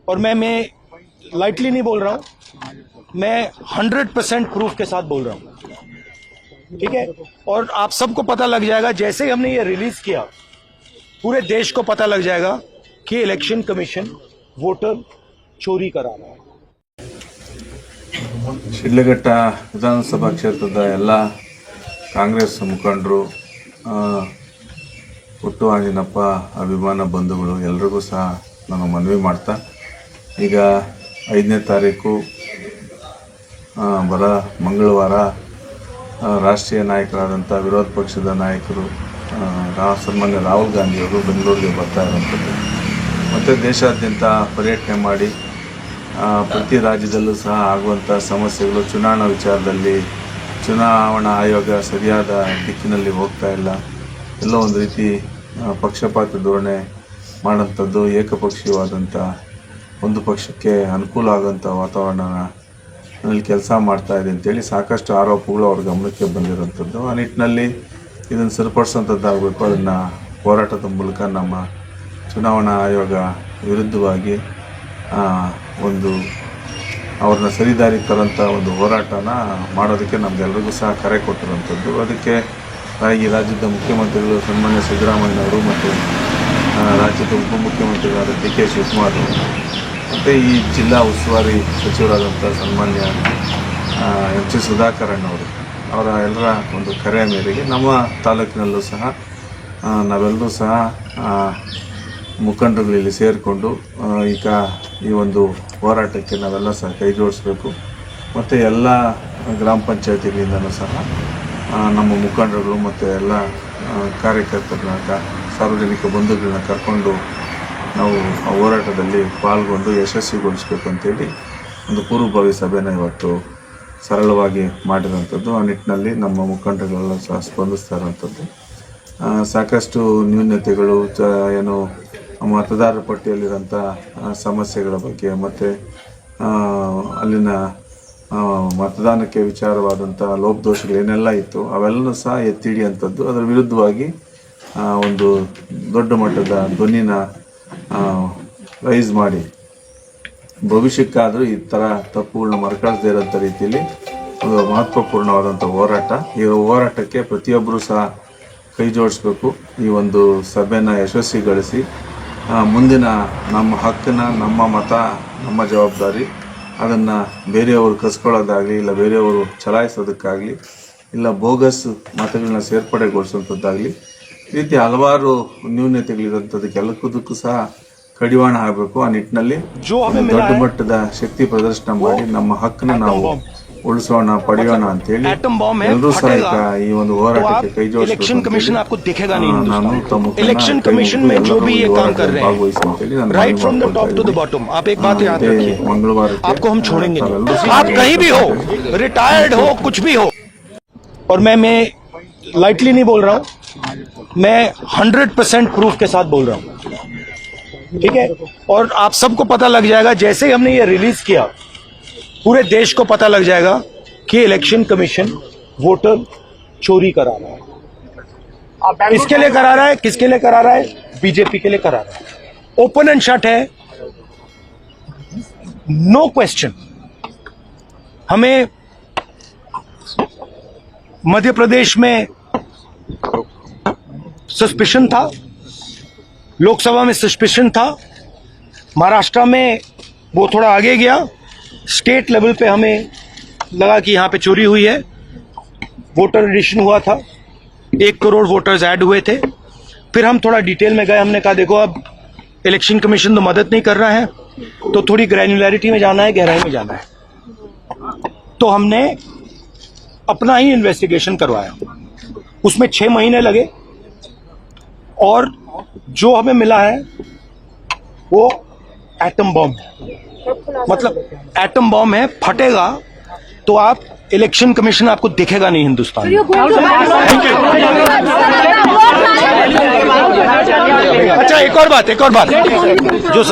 और मैं लाइटली नहीं बोल रहा हूं, मैं 100% प्रूफ के साथ बोल रहा हूं, ठीक है। और आप सबको पता लग जाएगा जैसे ही हमने ये रिलीज किया, पूरे देश को पता लग जाएगा कि इलेक्शन कमीशन वोटर चोरी करा रहा है। ಶಿಡ್ಲಘಟ್ಟ ವಿಧಾನಸಭಾ ಕ್ಷೇತ್ರದ ಎಲ್ಲ ಕಾಂಗ್ರೆಸ್ ಮುಖಂಡರು, ಹುಟ್ಟು ಆಂಜನಪ್ಪ ಅಭಿಮಾನ ಬಂಧುಗಳು ಎಲ್ರಿಗೂ ಸಹ ನಾನು ಮನವಿ ಮಾಡ್ತಾ, ಈಗ 5ನೇ ತಾರೀಕು ಮಂಗಳವಾರ ರಾಷ್ಟ್ರೀಯ ನಾಯಕರಾದಂಥ ವಿರೋಧ ಪಕ್ಷದ ನಾಯಕರು ಸನ್ಮಾನ್ಯ ರಾಹುಲ್ ಗಾಂಧಿಯವರು ಬೆಂಗಳೂರಿಗೆ ಬರ್ತಾ ಇರುವಂಥದ್ದು ಮತ್ತು ದೇಶಾದ್ಯಂತ ಪರ್ಯಟನೆ ಮಾಡಿ ಪ್ರತಿ ರಾಜ್ಯದಲ್ಲೂ ಸಹ ಆಗುವಂಥ ಸಮಸ್ಯೆಗಳು, ಚುನಾವಣಾ ವಿಚಾರದಲ್ಲಿ ಚುನಾವಣಾ ಆಯೋಗ ಸರಿಯಾದ ದಿಕ್ಕಿನಲ್ಲಿ ಹೋಗ್ತಾ ಇಲ್ಲ, ಎಲ್ಲೋ ಒಂದು ರೀತಿ ಪಕ್ಷಪಾತ ಧೋರಣೆ ಮಾಡೋಂಥದ್ದು, ಏಕಪಕ್ಷೀಯವಾದಂಥ ಒಂದು ಪಕ್ಷಕ್ಕೆ ಅನುಕೂಲ ಆಗೋಂಥ ವಾತಾವರಣದಲ್ಲಿ ಕೆಲಸ ಮಾಡ್ತಾ ಇದೆ ಅಂತೇಳಿ ಸಾಕಷ್ಟು ಆರೋಪಗಳು ಅವ್ರ ಗಮನಕ್ಕೆ ಬಂದಿರೋಂಥದ್ದು. ಆ ನಿಟ್ಟಿನಲ್ಲಿ ಇದನ್ನು ಸರಿಪಡಿಸೋಂಥದ್ದಾಗಬೇಕು. ಅದನ್ನು ಹೋರಾಟದ ಮೂಲಕ ನಮ್ಮ ಚುನಾವಣಾ ಆಯೋಗ ವಿರುದ್ಧವಾಗಿ ಒಂದು ಅವ್ರನ್ನ ಸರಿದಾರಿ ತರೋಂಥ ಒಂದು ಹೋರಾಟನ ಮಾಡೋದಕ್ಕೆ ನಮಗೆಲ್ಲರಿಗೂ ಸಹ ಕರೆ ಕೊಟ್ಟಿರುವಂಥದ್ದು. ಅದಕ್ಕೆ ಈ ರಾಜ್ಯದ ಮುಖ್ಯಮಂತ್ರಿಗಳು ಸನ್ಮಾನ್ಯ ಸಿದ್ದರಾಮಯ್ಯನವರು ಮತ್ತು ರಾಜ್ಯದ ಉಪಮುಖ್ಯಮಂತ್ರಿಗಳಾದ ಡಿ.ಕೆ. ಶಿವಕುಮಾರ್ ಮತ್ತು ಈ ಜಿಲ್ಲಾ ಉಸ್ತುವಾರಿ ಸಚಿವರಾದಂಥ ಸನ್ಮಾನ್ಯ ಎಂ.ಸಿ. ಸುಧಾಕರಣ್ಣವರು ಅವರ ಎಲ್ಲರ ಒಂದು ಕರೆಯ ಮೇರೆಗೆ ನಮ್ಮ ತಾಲೂಕಿನಲ್ಲೂ ಸಹ ನಾವೆಲ್ಲರೂ ಸಹ ಮುಖಂಡರುಗಳಲ್ಲಿ ಸೇರಿಕೊಂಡು ಈಗ ಈ ಒಂದು ಹೋರಾಟಕ್ಕೆ ನಾವೆಲ್ಲ ಸಹ ಕೈ ಜೋಡಿಸಬೇಕು. ಮತ್ತು ಎಲ್ಲ ಗ್ರಾಮ ಪಂಚಾಯತಿಗಳಿಂದಲೂ ಸಹ ನಮ್ಮ ಮುಖಂಡರುಗಳು ಮತ್ತು ಎಲ್ಲ ಕಾರ್ಯಕರ್ತರನ್ನ, ಸಾರ್ವಜನಿಕ ಬಂಧುಗಳನ್ನ ಕರ್ಕೊಂಡು ನಾವು ಆ ಹೋರಾಟದಲ್ಲಿ ಪಾಲ್ಗೊಂಡು ಯಶಸ್ವಿಗೊಳಿಸಬೇಕು ಅಂತೇಳಿ ಒಂದು ಪೂರ್ವಭಾವಿ ಸಭೆನ ಇವತ್ತು ಸರಳವಾಗಿ ಮಾಡಿರೋಂಥದ್ದು. ಆ ನಿಟ್ಟಿನಲ್ಲಿ ನಮ್ಮ ಮುಖಂಡರುಗಳೆಲ್ಲ ಸಹ ಸ್ಪಂದಿಸ್ತಾ ಇರೋಂಥದ್ದು. ಸಾಕಷ್ಟು ನ್ಯೂನತೆಗಳು, ಏನು ಮತದಾರರ ಪಟ್ಟಿಯಲ್ಲಿರೋಂಥ ಸಮಸ್ಯೆಗಳ ಬಗ್ಗೆ ಮತ್ತು ಅಲ್ಲಿನ ಮತದಾನಕ್ಕೆ ವಿಚಾರವಾದಂಥ ಲೋಪದೋಷಗಳು ಏನೆಲ್ಲ ಇತ್ತು ಅವೆಲ್ಲನೂ ಸಹ ಎತ್ತಿ ಹಿಡಿಯುವಂಥದ್ದು. ಅದರ ವಿರುದ್ಧವಾಗಿ ಒಂದು ದೊಡ್ಡ ಮಟ್ಟದ ಧ್ವನಿನ ರೈಸ್ ಮಾಡಿ ಭವಿಷ್ಯಕ್ಕಾದರೂ ಈ ಥರ ತಪ್ಪುಗಳನ್ನ ಮರುಕಳಿಸದೇ ಇರೋಂಥ ರೀತಿಯಲ್ಲಿ ಒಂದು ಮಹತ್ವಪೂರ್ಣವಾದಂಥ ಹೋರಾಟ. ಈ ಹೋರಾಟಕ್ಕೆ ಪ್ರತಿಯೊಬ್ಬರೂ ಸಹ ಕೈ ಜೋಡಿಸ್ಬೇಕು. ಈ ಒಂದು ಸಭೆನ ಯಶಸ್ವಿಗೊಳಿಸಿ ಮುಂದಿನ ನಮ್ಮ ಹಕ್ಕನ್ನ, ನಮ್ಮ ಮತ, ನಮ್ಮ ಜವಾಬ್ದಾರಿ ಅದನ್ನು ಬೇರೆಯವರು ಕಸ್ಕೊಳ್ಳೋದಾಗಲಿ, ಇಲ್ಲ ಬೇರೆಯವರು ಚಲಾಯಿಸೋದಕ್ಕಾಗಲಿ, ಇಲ್ಲ ಬೋಗಸ್ ಮತಗಳನ್ನ ಸೇರ್ಪಡೆಗೊಳಿಸುವಂಥದ್ದಾಗಲಿ, ಈ ರೀತಿ ಹಲವಾರು ನ್ಯೂನತೆಗಳಿರೋಂಥದ್ದಕ್ಕೆಲ್ಲದಕ್ಕೂ ಸಹ ಕಡಿವಾಣ ಆಗಬೇಕು. ಆ ನಿಟ್ಟಿನಲ್ಲಿ ದೊಡ್ಡ ಮಟ್ಟದ ಶಕ್ತಿ ಪ್ರದರ್ಶನ ಮಾಡಿ ನಮ್ಮ ಹಕ್ಕನ್ನ ನಾವು ಉಳಿಸೋಣ, ಪಡೆಯೋಣ ಅಂತೇಳಿ ಎಲ್ಲರೂ ಸಹ ಈ ಒಂದು ಹೋರಾಟಕ್ಕೆ ಕೈ इलेक्शन कमीशन आपको दिखेगा नहीं ನಾನು इलेक्शन कमीशन में जो भी ये काम कर रहे हैं, right from the top to the bottom, आप एक बात याद रखिए, आपको हम छोड़ेंगे नहीं। आप कहीं भी हो, रिटायर्ड हो, कुछ भी हो, और मैं लाइटली नहीं बोल रहा हूं, मैं 100% प्रूफ के साथ बोल रहा हूं, ठीक है। और आप सबको पता लग जाएगा जैसे ही हमने ये रिलीज किया, पूरे देश को पता लग जाएगा कि इलेक्शन कमीशन वोटर चोरी करा रहा है। इसके लिए करा रहा है, किसके लिए करा रहा है? बीजेपी के लिए करा रहा है। ओपन एंड शट है, नो क्वेश्चन। हमें मध्य प्रदेश में सस्पिशन था, लोकसभा में सस्पिशन था, महाराष्ट्र में वो थोड़ा आगे गया, स्टेट लेवल पे हमें लगा कि यहां पे चोरी हुई है। वोटर एडिशन हुआ था, 1 करोड़ वोटर्स ऐड हुए थे। फिर हम थोड़ा डिटेल में गए, हमने कहा देखो अब इलेक्शन कमीशन तो मदद नहीं कर रहा है, तो थोड़ी ग्रैन्युलैरिटी में जाना है, गहराई में जाना है। तो हमने अपना ही इन्वेस्टिगेशन करवाया, उसमें 6 महीने लगे, और जो हमें मिला है वो एटम बॉम्ब है। मतलब एटम बॉम्ब है, फटेगा तो आप इलेक्शन कमीशन आपको दिखेगा नहीं हिंदुस्तान में। अच्छा, एक और बात जो सब